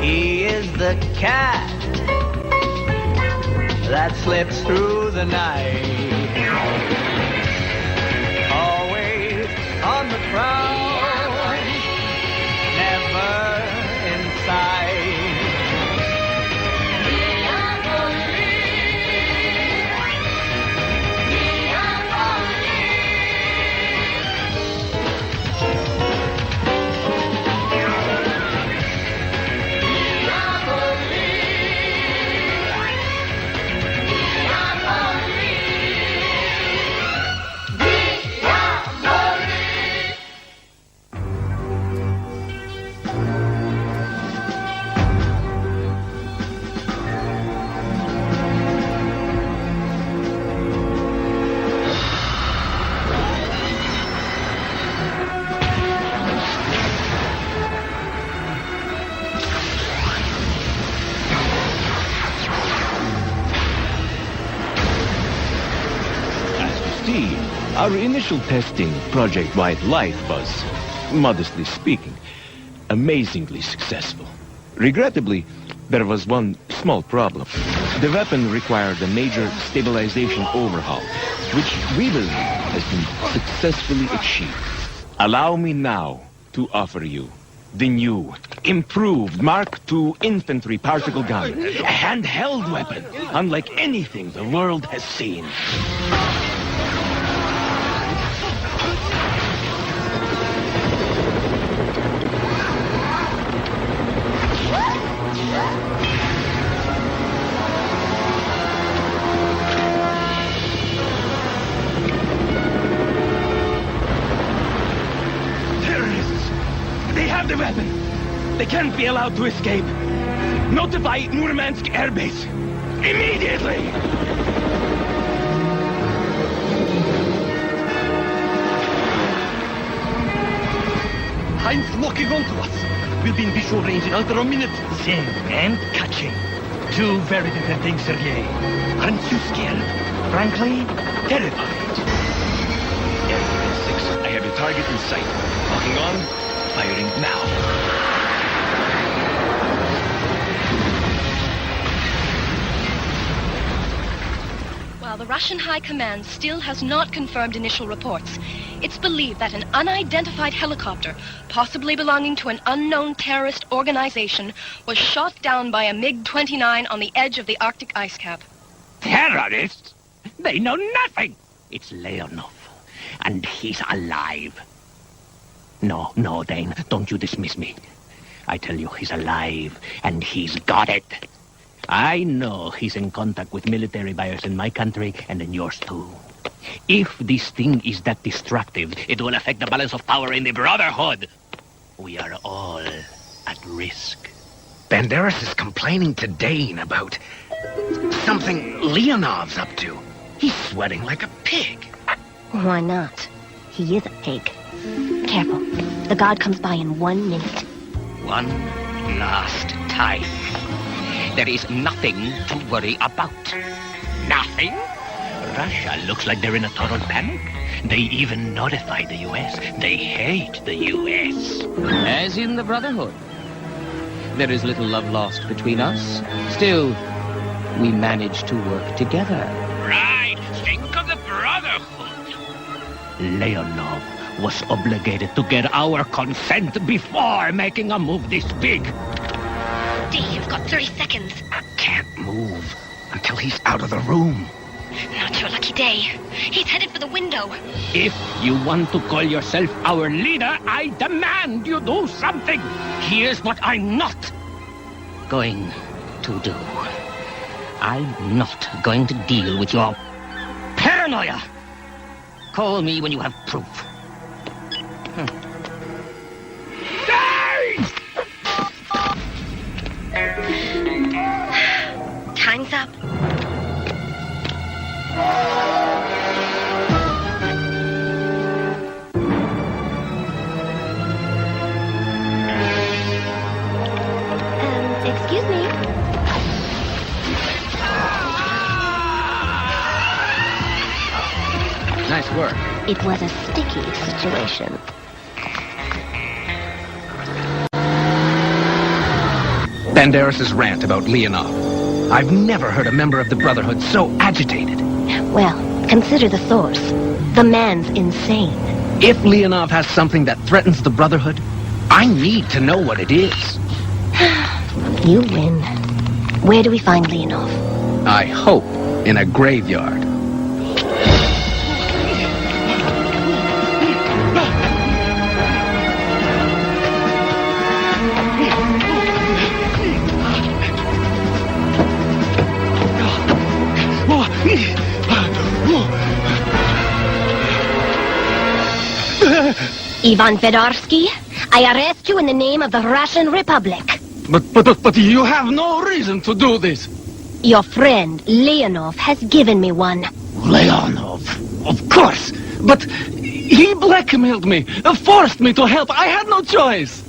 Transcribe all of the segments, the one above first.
He is the cat that slips through the night, always on the prowl, never in sight. Our initial testing, Project White Light, was, modestly speaking, amazingly successful. Regrettably, there was one small problem. The weapon required a major stabilization overhaul, which we believe has been successfully achieved. Allow me now to offer you the new, improved Mark II infantry particle gun, a handheld weapon, unlike anything the world has seen. The weapon! They can't be allowed to escape! Notify Murmansk airbase! Immediately! Heinz locking onto us! We'll be in visual range in under a minute! Zen and catching. Two very different things, Sergei. Aren't you scared? Frankly, terrified. Yes, 6. I have your target in sight. Locking on. Firing now. While the Russian High Command still has not confirmed initial reports, it's believed that an unidentified helicopter, possibly belonging to an unknown terrorist organization, was shot down by a MiG-29 on the edge of the Arctic ice cap. Terrorists? They know nothing! It's Leonov, and he's alive. No, Dane, don't you dismiss me. I tell you, he's alive, and he's got it. I know he's in contact with military buyers in my country and in yours too. If this thing is that destructive, it will affect the balance of power in the Brotherhood. We are all at risk. Banderas is complaining to Dane about something Leonov's up to. He's sweating like a pig. Why not? He is a pig. Careful. The god comes by in 1 minute. One last time. There is nothing to worry about. Nothing? Russia looks like they're in a total panic. They even notified the U.S. They hate the U.S. As in the Brotherhood. There is little love lost between us. Still, we manage to work together. Right. Think of the Brotherhood. Leonov was obligated to get our consent before making a move this big. D, you've got 30 seconds. Can't move until he's out of the room. Not your lucky day. He's headed for the window. If you want to call yourself our leader, I demand you do something. Here's what I'm not going to do. I'm not going to deal with your paranoia. Call me when you have proof. Time's up. Excuse me. Nice work. It was a sticky situation. Banderas' rant about Leonov. I've never heard a member of the Brotherhood so agitated. Well, consider the source. The man's insane. If Leonov has something that threatens the Brotherhood, I need to know what it is. You win. Where do we find Leonov? I hope in a graveyard. Ivan Fedorsky, I arrest you in the name of the Russian Republic. But you have no reason to do this. Your friend, Leonov, has given me one. Leonov, of course. But he blackmailed me, forced me to help. I had no choice.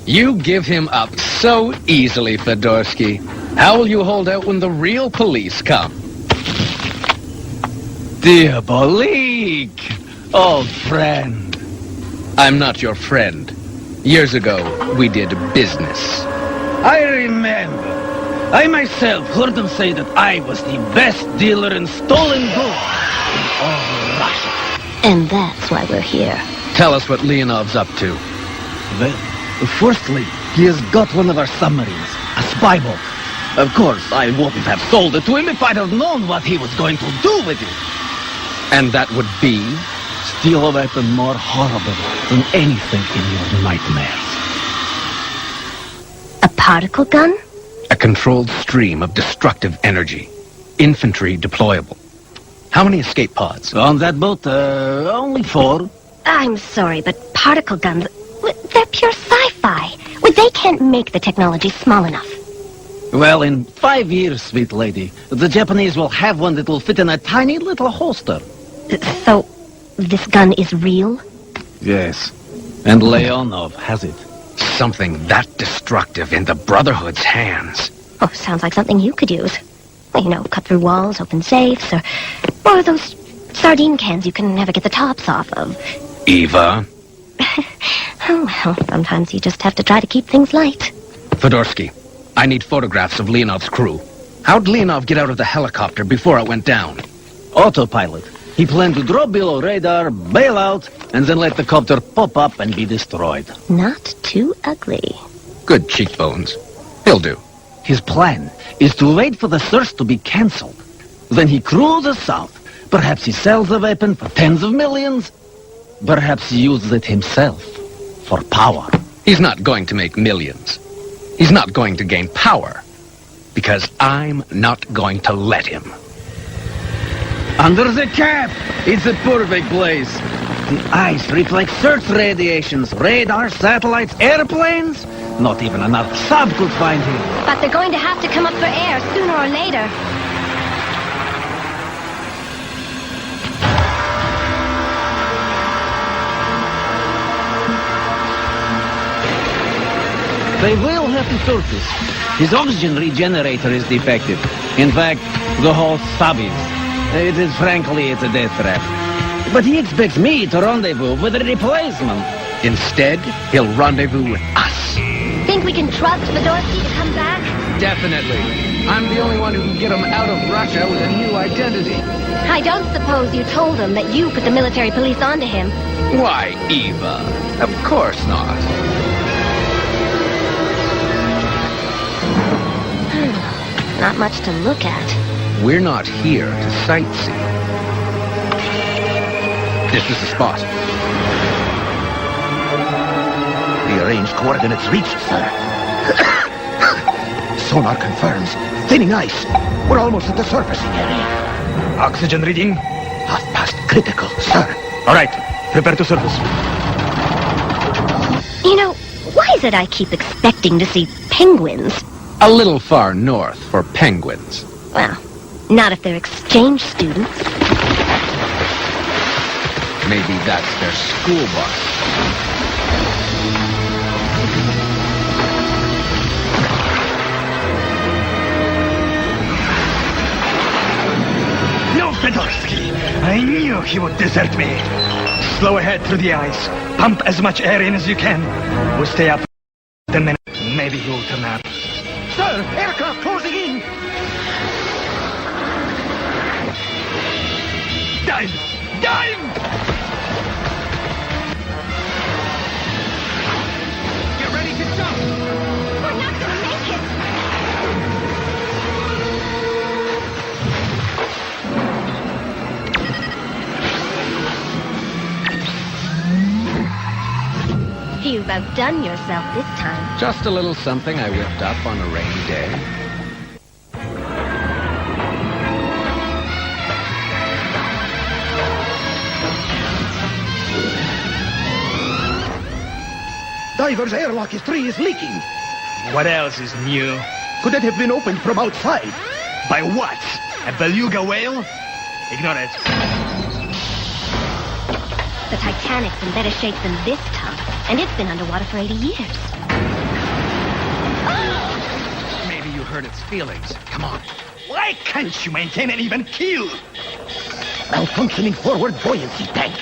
You give him up so easily, Fedorsky. How will you hold out when the real police come? Diabolik, old friend. I'm not your friend. Years ago, we did business. I remember. I myself heard them say that I was the best dealer in stolen goods in all Russia. And that's why we're here. Tell us what Leonov's up to. Well, firstly, he has got one of our submarines, a spy boat. Of course, I wouldn't have sold it to him if I'd have known what he was going to do with it. And that would be? Steal a weapon more horrible than anything in your nightmares. A particle gun? A controlled stream of destructive energy. Infantry deployable. How many escape pods? On that boat, only 4. I'm sorry, but particle guns, they're pure sci-fi. Well, they can't make the technology small enough. Well, in 5 years, sweet lady, the Japanese will have one that will fit in a tiny little holster. So, this gun is real? Yes, and Leonov has it. Something that destructive in the Brotherhood's hands. Oh, sounds like something you could use. Well, you know, cut through walls, open safes, or those sardine cans you can never get the tops off of. Eva? Oh, well, sometimes you just have to try to keep things light. Fedorsky, I need photographs of Leonov's crew. How'd Leonov get out of the helicopter before it went down? Autopilot. He planned to drop below radar, bail out, and then let the copter pop up and be destroyed. Not too ugly. Good cheekbones. He'll do. His plan is to wait for the search to be cancelled. Then he cruises south. Perhaps he sells the weapon for tens of millions. Perhaps he uses it himself for power. He's not going to make millions. He's not going to gain power. Because I'm not going to let him. Under the cap! It's a perfect place. The ice reflects search radiations, radar, satellites, airplanes. Not even another sub could find him. But they're going to have to come up for air sooner or later. They will have to surface. His oxygen regenerator is defective. In fact, the whole sub is. Frankly, it's a death trap. But he expects me to rendezvous with a replacement. Instead, he'll rendezvous with us. Think we can trust Fedorsky to come back? Definitely. I'm the only one who can get him out of Russia with a new identity. I don't suppose you told him that you put the military police onto him. Why, Eva? Of course not. Not much to look at. We're not here to sightsee. This is the spot. The arranged coordinates reached, sir. Sonar confirms. Thinning ice. We're almost at the surfacing area. Oxygen reading? Half past critical, sir. All right. Prepare to surface. You know, why is it I keep expecting to see penguins? A little far north for penguins. Well, not if they're exchange students. Maybe that's their school bus. No, Fedorsky! I knew he would desert me. Slow ahead through the ice. Pump as much air in as you can. We'll stay up 10 minutes. Maybe he'll turn up. Sir, aircraft closing in! Dive! Dive! Get ready to jump! We're not gonna make it! You've outdone yourself this time. Just a little something I whipped up on a rainy day. Diver's airlock is leaking. What else is new? Could it have been opened from outside? By what? A beluga whale? Ignore it. The Titanic's in better shape than this tub, and it's been underwater for 80 years. Maybe you hurt its feelings. Come on. Why can't you maintain an even keel? Malfunctioning forward buoyancy tank.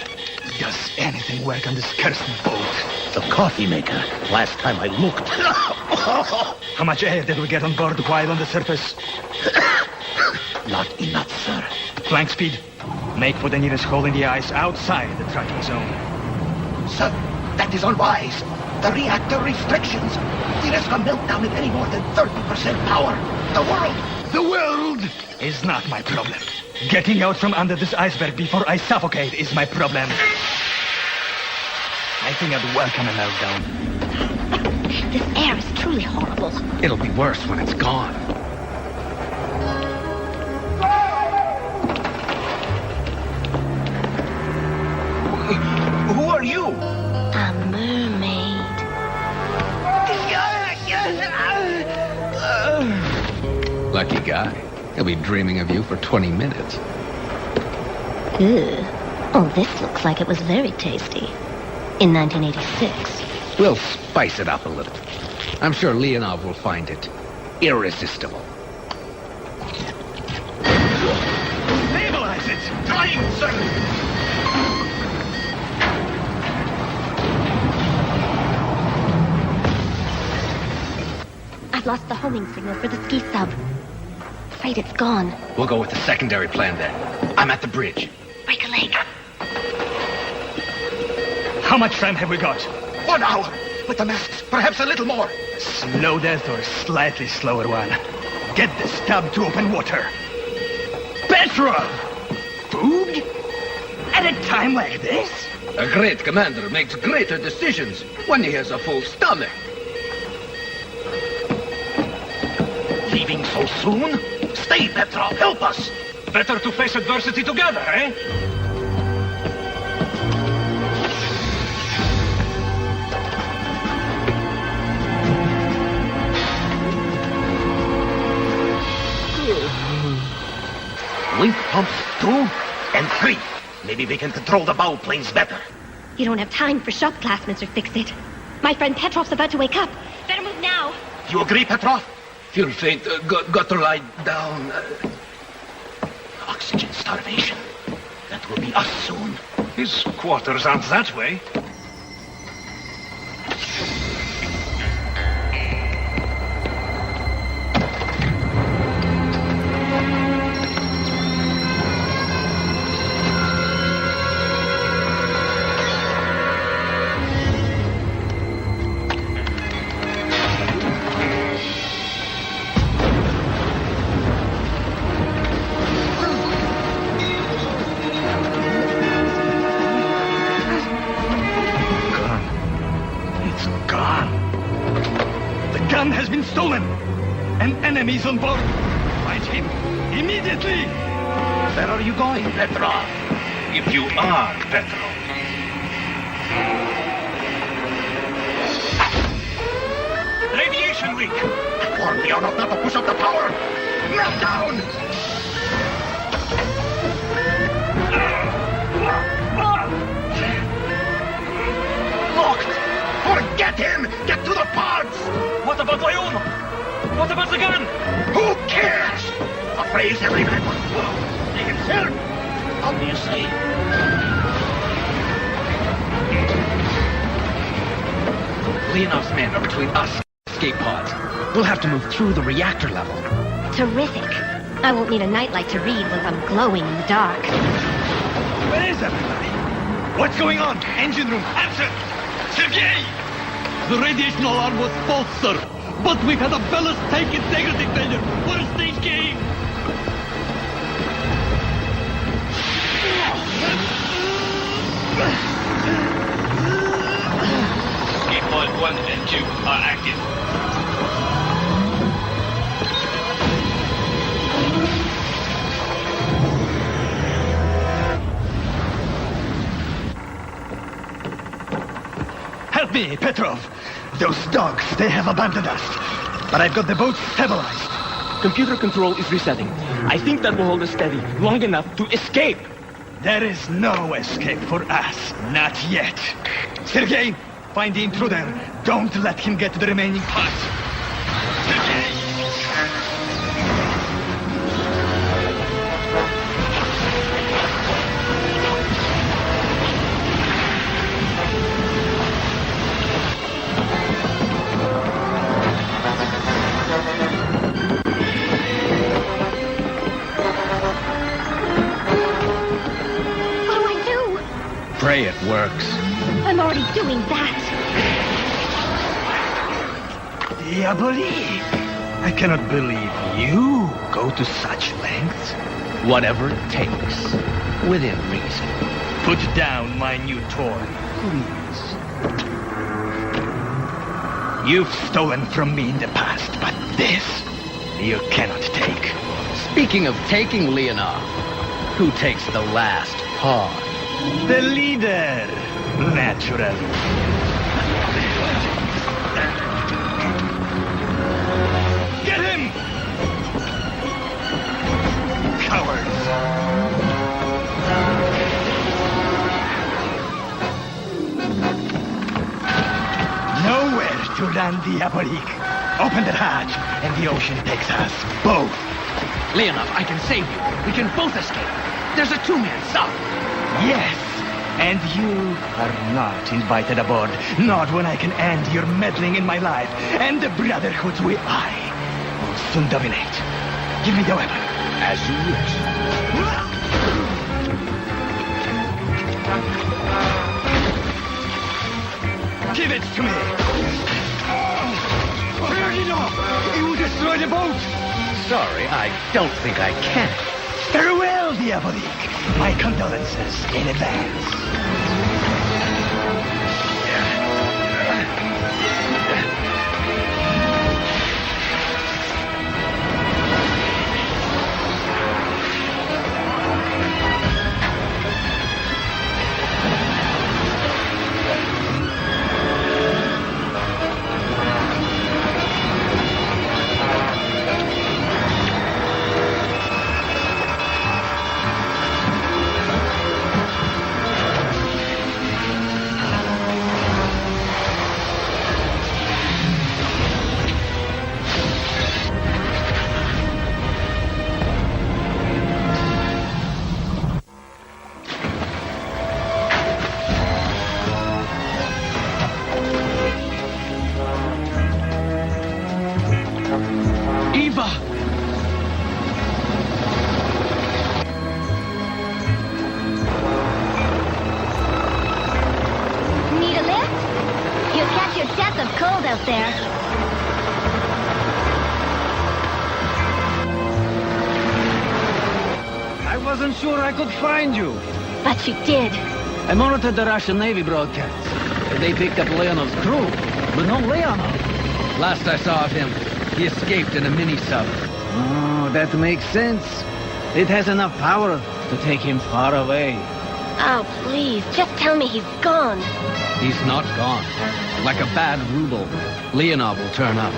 Does anything work on this cursed boat? The coffee maker. Last time I looked. How much air did we get on board while on the surface? Not enough, sir. Flank speed. Make for the nearest hole in the ice outside the tracking zone. Sir, that is unwise. The reactor restrictions. The risk of meltdown at any more than 30% power. The world Is not my problem. Getting out from under this iceberg before I suffocate is my problem. I think I'd welcome a meltdown. This air is truly horrible. It'll be worse when it's gone. Who are you? A mermaid. Lucky guy. He'll be dreaming of you for 20 minutes. Ugh. Oh, this looks like it was very tasty. In 1986. We'll spice it up a little. I'm sure Leonov will find it irresistible. Stabilize it! Trying, sir. I've lost the homing signal for the ski sub. Afraid it's gone. We'll go with the secondary plan then. I'm at the bridge. Break a leg. How much time have we got? 1 hour. With the masks, perhaps a little more. Slow death or slightly slower one? Get this tub to open water. Petrol! Food? At a time like this? A great commander makes greater decisions when he has a full stomach. Leaving so soon? Stay, Petrov. Help us. Better to face adversity together, eh? Link pumps 2 and 3. Maybe we can control the bow planes better. You don't have time for shop class, Mr. Fix-It. My friend Petrov's about to wake up. Better move now. You agree, Petrov? Feel faint, got to lie down. Oxygen starvation. That will be us soon. His quarters aren't that way. Stolen! An enemy's on board! Find him! Immediately! Where are you going, Petrov? If you are Petrov. Radiation leak! Warn Leonov not to push up the power! Meltdown! Locked! Forget him! Get to the parts! What about Leon? What about the gun? Who cares? A phrase every man must follow. They himself, obviously. Leonov's men are between us and escape pods. We'll have to move through the reactor level. Terrific. I won't need a nightlight to read while I'm glowing in the dark. Where is everybody? What's going on? Engine room, answer! Sergei! The radiation alarm was false, sir. But we've had a ballast tank integrity failure. What is stage game? Point 1 and 2 are active. Help me, Petrov! Those dogs, they have abandoned us. But I've got the boat stabilized. Computer control is resetting. I think that will hold us steady long enough to escape. There is no escape for us. Not yet. Sergei, find the intruder. Don't let him get to the remaining parts. Sergei! Pray it works. I'm already doing that. Diabolik! I cannot believe you go to such lengths. Whatever it takes. Within reason. Put down my new toy, please. You've stolen from me in the past, but this you cannot take. Speaking of taking, Leonov, who takes the last paw? The leader, naturally. Get him! Cowards! Nowhere to run, Diabolik. Open the hatch, and the ocean takes us both. Leonov, I can save you. We can both escape. There's a two-man sub. Yes, and you are not invited aboard. Not when I can end your meddling in my life and the brotherhood I will soon dominate. Give me the weapon. As you wish. Give it to me. Turn it off. It will destroy the boat. Sorry, I don't think I can. Farewell, Diabolik. My condolences in advance. Death of cold out there. I wasn't sure I could find you. But you did. I monitored the Russian Navy broadcasts. They picked up Leonov's crew, but no Leonov. Last I saw of him, he escaped in a mini-sub. Oh, that makes sense. It has enough power to take him far away. Oh, please, just tell me he's gone. He's not gone. Like a bad ruble, Leonov will turn up.